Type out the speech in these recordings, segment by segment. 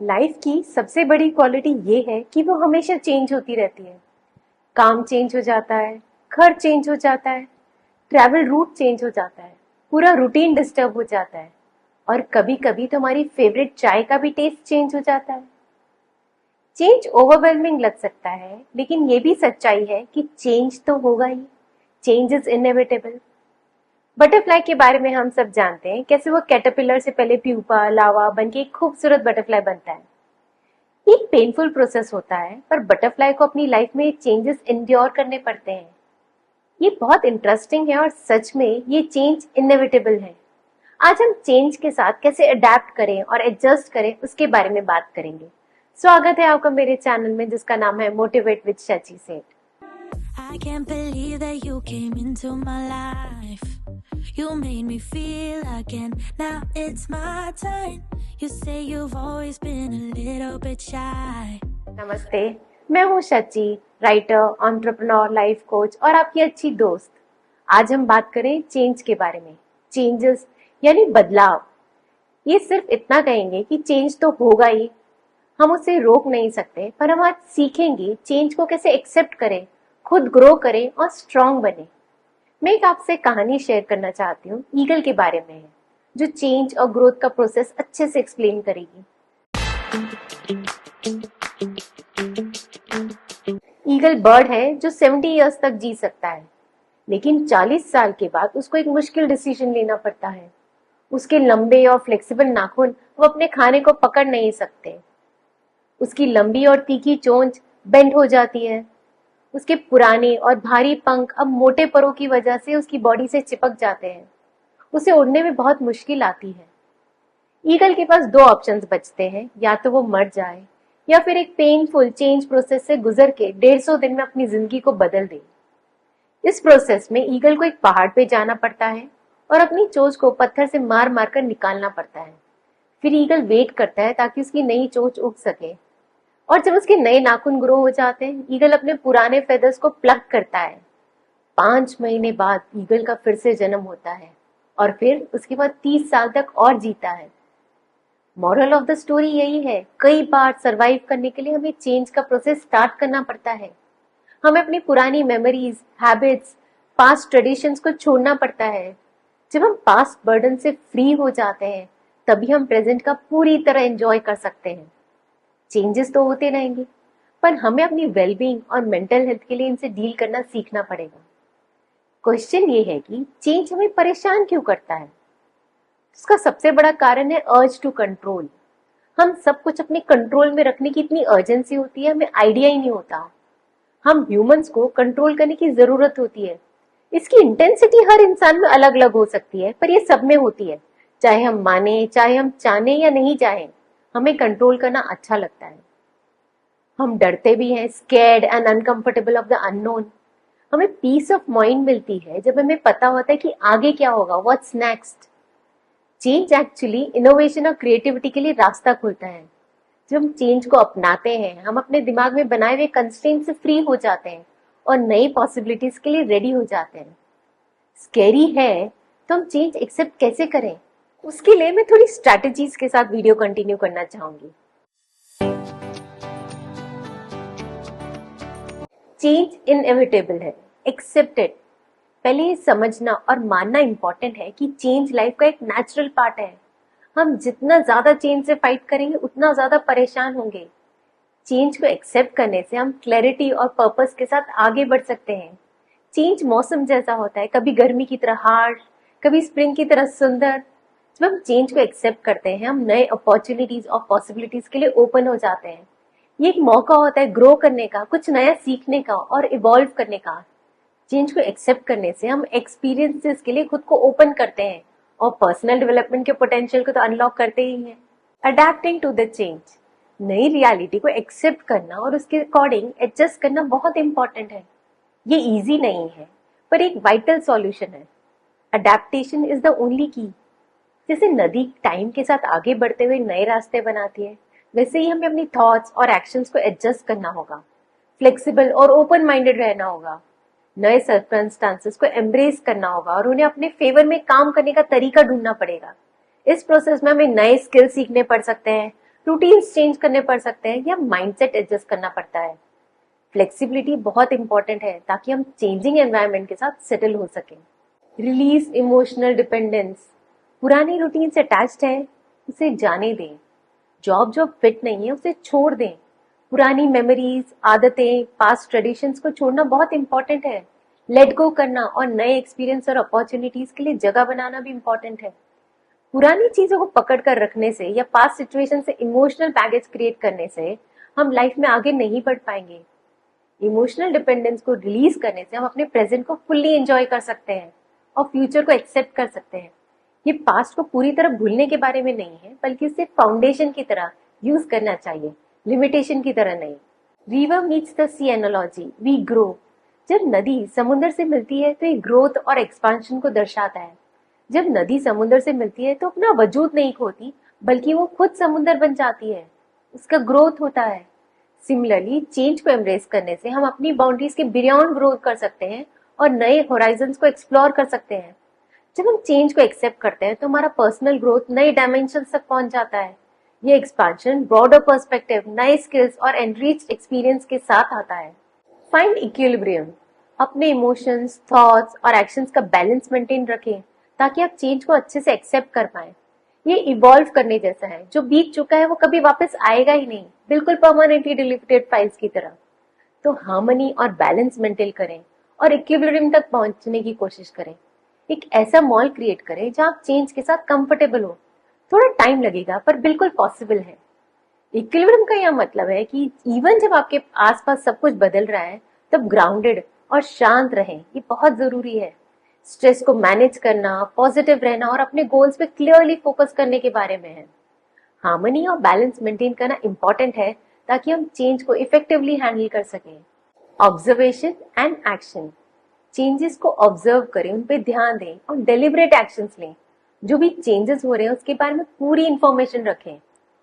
Life की सबसे बड़ी क्वालिटी ये है कि वो हमेशा चेंज होती रहती है। काम चेंज हो जाता है, घर चेंज हो जाता है, ट्रैवल रूट चेंज हो जाता है, पूरा रूटीन डिस्टर्ब हो जाता है और कभी कभी तो हमारी फेवरेट चाय का भी टेस्ट चेंज हो जाता है। चेंज ओवरवेलमिंग लग सकता है, लेकिन ये भी सच्चाई है कि चेंज तो होगा ही। Change is inevitable. बटरफ्लाई के बारे में हम सब जानते हैं, कैसे वो कैटरपिलर से पहले प्यूपा लावा बन के एक खूबसूरत बटरफ्लाई बनता है। ये एक पेनफुल प्रोसेस होता है, पर बटरफ्लाई को अपनी लाइफ में चेंजेस एंड्योर करने पड़ते हैं। ये बहुत इंटरेस्टिंग है और सच में ये चेंज इनएविटेबल है। आज हम चेंज के साथ कैसे अडेप्ट करें और एडजस्ट करें उसके बारे में बात करेंगे। स्वागत है आपका मेरे चैनल में, जिसका नाम है मोटिवेट विद शची सेठ। I can't believe that you came into my life. You made me feel again. Now it's my turn. You say you've always been a little bit shy. नमस्ते, मैं हूँ Shachi, writer, entrepreneur, life coach और आपकी अच्छी दोस्त। आज हम बात करें चेंज के बारे में। चेंजेस यानी बदलाव। ये सिर्फ इतना कहेंगे कि चेंज तो होगा ही, हम उसे रोक नहीं सकते, पर हम आज सीखेंगे चेंज को कैसे एक्सेप्ट करें, खुद ग्रो करें और स्ट्रांग बने। मैं एक आपसे कहानी शेयर करना चाहती हूँ, ईगल के बारे में है, जो चेंज और ग्रोथ का प्रोसेस अच्छे से एक्सप्लेन करेगी। ईगल बर्ड है जो 70 इयर्स तक जी सकता है, लेकिन 40 साल के बाद उसको एक मुश्किल डिसीजन लेना पड़ता है। उसके लंबे और फ्लेक्सिबल नाखून वो अपने खाने को पकड़ नहीं सकते। उसकी लंबी और तीखी चोंच बेंड हो जाती है। उसके पुराने और भारी पंख अब मोटे परों की वजह से उसकी बॉडी से चिपक जाते हैं। उसे उड़ने में बहुत मुश्किल आती है। ईगल के पास दो ऑप्शंस बचते हैं, या तो वो मर जाए या फिर एक पेनफुल चेंज प्रोसेस से गुजर के 150 दिन में अपनी जिंदगी को बदल दे। इस प्रोसेस में ईगल को एक पहाड़ पे जाना पड़ता है और अपनी चोंच को पत्थर से मार मार कर निकालना पड़ता है। फिर ईगल वेट करता है ताकि उसकी नई चोंच उग सके, और जब उसके नए नाखून ग्रो हो जाते हैं, ईगल अपने पुराने फेदर्स को प्लग करता है। 5 महीने बाद ईगल का फिर से जन्म होता है और फिर उसके बाद 30 साल तक और जीता है। मॉरल ऑफ द स्टोरी यही है, कई बार सरवाइव करने के लिए हमें चेंज का प्रोसेस स्टार्ट करना पड़ता है। हमें अपनी पुरानी मेमोरीज, हैबिट्स, पास्ट ट्रेडिशंस को छोड़ना पड़ता है। जब हम पास्ट बर्डन से फ्री हो जाते हैं, तभी हम प्रेजेंट का पूरी तरह एंजॉय कर सकते हैं। चेंजेस तो होते रहेंगे, पर हमें अपनी वेलबींग और मेंटल हेल्थ के लिए इनसे डील करना सीखना पड़ेगा। क्वेश्चन ये है कि चेंज हमें परेशान क्यों करता है? इसका सबसे बड़ा कारण है अर्ज टू कंट्रोल। हम सब कुछ अपने कंट्रोल में रखने की इतनी अर्जेंसी होती है, हमें आइडिया ही नहीं होता। हम ह्यूमंस को कंट्रोल करने की जरूरत होती है। इसकी इंटेंसिटी हर इंसान में अलग अलग हो सकती है, पर ये सब में होती है। चाहे हम माने, चाहे हम चाहे या नहीं चाहे, हमें कंट्रोल करना अच्छा लगता है। हम डरते भी हैं, scared and uncomfortable of the unknown. हमें पीस ऑफ माइंड मिलती है जब हमें पता होता है कि आगे क्या होगा, what's next. Change actually innovation और क्रिएटिविटी के लिए रास्ता खोलता है। जब हम चेंज को अपनाते हैं, हम अपने दिमाग में बनाए हुए कंस्ट्रेंट से फ्री हो जाते हैं और नई पॉसिबिलिटीज के लिए रेडी हो जाते हैं। स्कैरी है तो हम चेंज एक्सेप्ट कैसे करें, उसके लिए मैं थोड़ी स्ट्रैटेजीज के साथ वीडियो कंटिन्यू करना चाहूंगी। चेंज इनएविटेबल है, एक्सेप्टेड। पहले ये समझना और मानना इंपॉर्टेंट है कि चेंज लाइफ का एक नेचुरल पार्ट है। हम जितना ज्यादा चेंज से फाइट करेंगे, उतना ज्यादा परेशान होंगे। चेंज को एक्सेप्ट करने से हम क्लैरिटी और पर्पस के साथ आगे बढ़ सकते हैं। चेंज मौसम जैसा होता है, कभी गर्मी की तरह हार्ड, कभी स्प्रिंग की तरह सुंदर। जब हम चेंज को एक्सेप्ट करते हैं, हम नए अपॉर्चुनिटीज और पॉसिबिलिटीज के लिए ओपन हो जाते हैं। ये एक मौका होता है ग्रो करने का, कुछ नया सीखने का और इवॉल्व करने का। चेंज को एक्सेप्ट करने से हम एक्सपीरियंसेस के लिए खुद को ओपन करते हैं और पर्सनल डेवलपमेंट के पोटेंशियल को तो अनलॉक करते ही हैं। अडेप्टिंग टू द चेंज, नई रियलिटी को एक्सेप्ट करना और उसके अकॉर्डिंग एडजस्ट करना बहुत इंपॉर्टेंट है। ये इजी नहीं है, पर एक वाइटल सॉल्यूशन है। अडेप्टेशन इज द ओनली की। जैसे नदी टाइम के साथ आगे बढ़ते हुए नए रास्ते बनाती है, वैसे ही हमें अपनी थॉट्स और एक्शंस को एडजस्ट करना होगा। फ्लेक्सिबल और ओपन माइंडेड रहना होगा। नए सर्कमस्टांसेस को एम्ब्रेस करना होगा और उन्हें अपने फेवर में काम करने का तरीका ढूंढना पड़ेगा। इस प्रोसेस में हमें नए स्किल सीखने पड़ सकते हैं, रूटीन्स चेंज करने पड़ सकते हैं या माइंडसेट एडजस्ट करना पड़ता है। फ्लेक्सिबिलिटी बहुत इंपॉर्टेंट है ताकि हम चेंजिंग एनवायरनमेंट के साथ सेटल हो सकें। Release emotional dependence. पुरानी रूटीन से अटैच्ड है, उसे जाने दें। जॉब जो फिट नहीं है उसे छोड़ दें। पुरानी मेमोरीज, आदतें, पास्ट ट्रेडिशंस को छोड़ना बहुत इंपॉर्टेंट है। लेट गो करना और नए एक्सपीरियंस और अपॉर्चुनिटीज के लिए जगह बनाना भी इंपॉर्टेंट है। पुरानी चीजों को पकड़ कर रखने से या पास्ट सिचुएशन से इमोशनल बैगेज क्रिएट करने से हम लाइफ में आगे नहीं बढ़ पाएंगे। इमोशनल डिपेंडेंस को रिलीज करने से हम अपने प्रेजेंट को फुल्ली एंजॉय कर सकते हैं और फ्यूचर को एक्सेप्ट कर सकते हैं। ये पास्ट को पूरी तरह भूलने के बारे में नहीं है, बल्कि इसे फाउंडेशन की तरह यूज करना चाहिए, लिमिटेशन की तरह नहीं। River meets the sea analogy, we grow. जब नदी समुद्र से मिलती है तो ये ग्रोथ और एक्सपांशन को दर्शाता है। जब नदी समुद्र से मिलती है तो अपना वजूद नहीं खोती, बल्कि वो खुद समुद्र बन जाती है, उसका ग्रोथ होता है। सिमिलरली चेंज को एम्ब्रेस करने से हम अपनी बाउंड्रीज के बियॉन्ड ग्रोथ कर सकते हैं और नए होराइजन्स को एक्सप्लोर कर सकते हैं। जब हम चेंज को एक्सेप्ट करते हैं तो हमारा पर्सनल ग्रोथ नए डायमेंशन तक पहुंच जाता है। ये एक्सपांशन ब्रॉडर पर्सपेक्टिव, नए स्किल्स और एनरिच्ड एक्सपीरियंस के साथ आता है। Find equilibrium. अपने इमोशंस, थॉट्स और एक्शंस का बैलेंस मेंटेन रखें ताकि आप चेंज को अच्छे से एक्सेप्ट कर पाएं। ये इवॉल्व करने जैसा है, जो बीत चुका है वो कभी वापस आएगा ही नहीं, बिल्कुल परमानेंटली डिलीटेड फाइल्स की तरह। तो हार्मनी और बैलेंस मेंटेन करें और इक्विलिब्रियम तक पहुंचने की कोशिश करें। एक ऐसा मॉल क्रिएट करें जहां आप चेंज के साथ कंफर्टेबल हो। थोड़ा टाइम लगेगा पर बिल्कुल पॉसिबल है। इक्विलिब्रियम का यह मतलब है कि इवन जब आपके आसपास सब कुछ बदल रहा है तब ग्राउंडेड और शांत रहें, ये बहुत जरूरी है। स्ट्रेस को मैनेज करना, पॉजिटिव रहना और अपने गोल्स पे क्लियरली फोकस करने के बारे में है। हार्मनी और बैलेंस मेंटेन करना इंपॉर्टेंट है ताकि हम चेंज को इफेक्टिवली हैंडल कर सकें। Observation and action. चेंजेस को ऑब्जर्व करें, उन पे ध्यान दें और डेलिबरेट एक्शंस लें। जो भी चेंजेस हो रहे हैं उसके बारे में पूरी इंफॉर्मेशन रखें।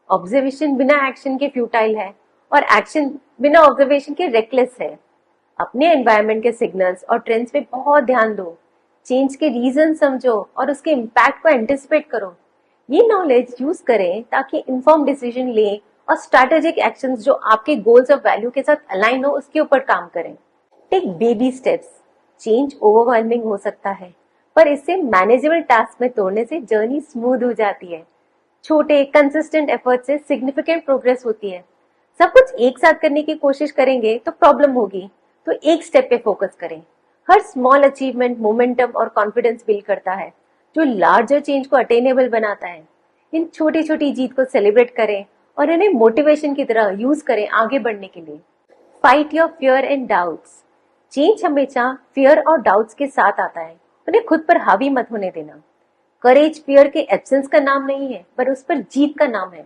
ऑब्जर्वेशन बिना एक्शन के फ्यूटाइल है और एक्शन बिना ऑब्जर्वेशन के रेकलेस है। अपने एनवायरनमेंट के सिग्नल्स और ट्रेंड्स पे बहुत ध्यान दो। चेंज के रीजन समझो और उसके इम्पैक्ट को एंटिसिपेट करो। ये नॉलेज यूज करें ताकि इन्फॉर्म डिसीजन लें और स्ट्रैटेजिक एक्शंस जो आपके गोल्स और वैल्यू के साथ अलाइन हो उसके ऊपर काम करें। Take baby steps. Change overwhelming हो सकता है, पर इससे मैनेजेबल टास्क में तोड़ने से जर्नी स्मूथ हो जाती है। छोटे कंसिस्टेंट एफर्ट से सिग्निफिकेंट प्रोग्रेस होती है। सब कुछ एक साथ करने की कोशिश करेंगे तो प्रॉब्लम होगी, तो एक स्टेप पे फोकस करें। हर स्मॉल अचीवमेंट मोमेंटम और कॉन्फिडेंस बिल्ड करता है, जो लार्जर चेंज को अटेनेबल बनाता है। इन छोटी छोटी जीत को सेलिब्रेट करें और इन्हें मोटिवेशन की तरह यूज करें आगे बढ़ने के लिए। Fight your fear and doubts. Change हमेशा फियर और डाउट्स के साथ आता है, उन्हें खुद पर हावी मत होने देना। करेज फियर के एब्सेंस का नाम नहीं है, पर उस पर जीत का नाम है।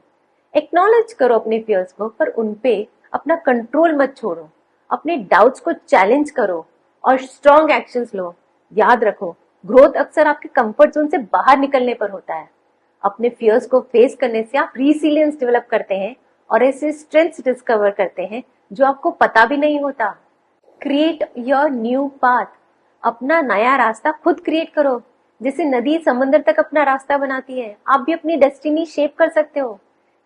एक्नॉलेज करो अपने फियर्स को, पर उन पे अपना कंट्रोल मत छोड़ो। अपने डाउट्स को चैलेंज करो और स्ट्रॉन्ग एक्शंस लो। याद रखो, ग्रोथ अक्सर आपके कंफर्ट जोन से बाहर निकलने पर होता है। अपने फियर्स को फेस करने से आप रिसिलियंस डेवलप करते हैं और ऐसे स्ट्रेंथ्स डिस्कवर करते हैं जो आपको पता भी नहीं होता। Create your new path. अपना नया रास्ता खुद क्रिएट करो। जैसे नदी समंदर तक अपना रास्ता बनाती है, आप भी अपनी डेस्टिनी शेप कर सकते हो।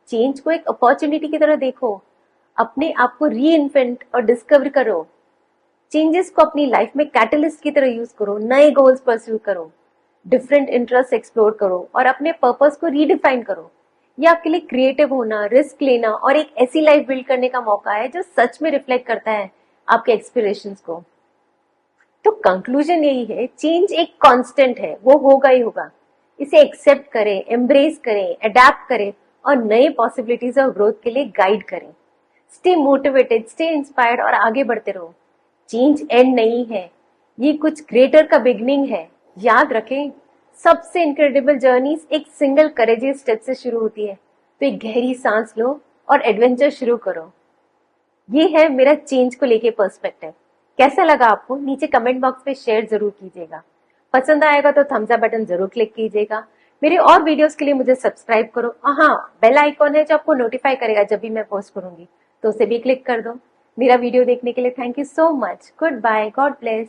चेंज को एक अपॉर्चुनिटी की तरह देखो। अपने आप को री इन्वेंट और डिस्कवर करो। चेंजेस को अपनी लाइफ में कैटलिस्ट की तरह यूज करो। नए गोल्स परस्यू करो, डिफरेंट इंटरेस्ट एक्सप्लोर करो और अपने पर्पस को रीडिफाइन करो। ये आपके लिए क्रिएटिव होना, रिस्क लेना और एक ऐसी लाइफ बिल्ड करने का मौका है जो सच में रिफ्लेक्ट करता है आपके एक्सपीरियंस को। तो कंक्लूजन यही है, चेंज एक कांस्टेंट है, वो होगा ही होगा। इसे एक्सेप्ट करें, एम्ब्रेस करें, अडेप्ट करें और नए पॉसिबिलिटीज और ग्रोथ के लिए गाइड करें। स्टे मोटिवेटेड, स्टे इंस्पायर्ड और आगे बढ़ते रहो। चेंज एंड नहीं है, ये कुछ ग्रेटर का बिगनिंग है। याद रखें, सबसे इनक्रेडिबल जर्नीज एक सिंगल करेजियस स्टेप से शुरू होती है। तो एक गहरी सांस लो और एडवेंचर शुरू करो। ये है मेरा चेंज को लेके पर्सपेक्टिव। कैसा लगा आपको? नीचे कमेंट बॉक्स में शेयर जरूर कीजिएगा। पसंद आएगा तो थम्स अप बटन जरूर क्लिक कीजिएगा। मेरे और वीडियोस के लिए मुझे सब्सक्राइब करो। हाँ, बेल आइकॉन है जो आपको नोटिफाई करेगा जब भी मैं पोस्ट करूंगी, तो उसे भी क्लिक कर दो। मेरा वीडियो देखने के लिए thank you so much. Good bye, God bless.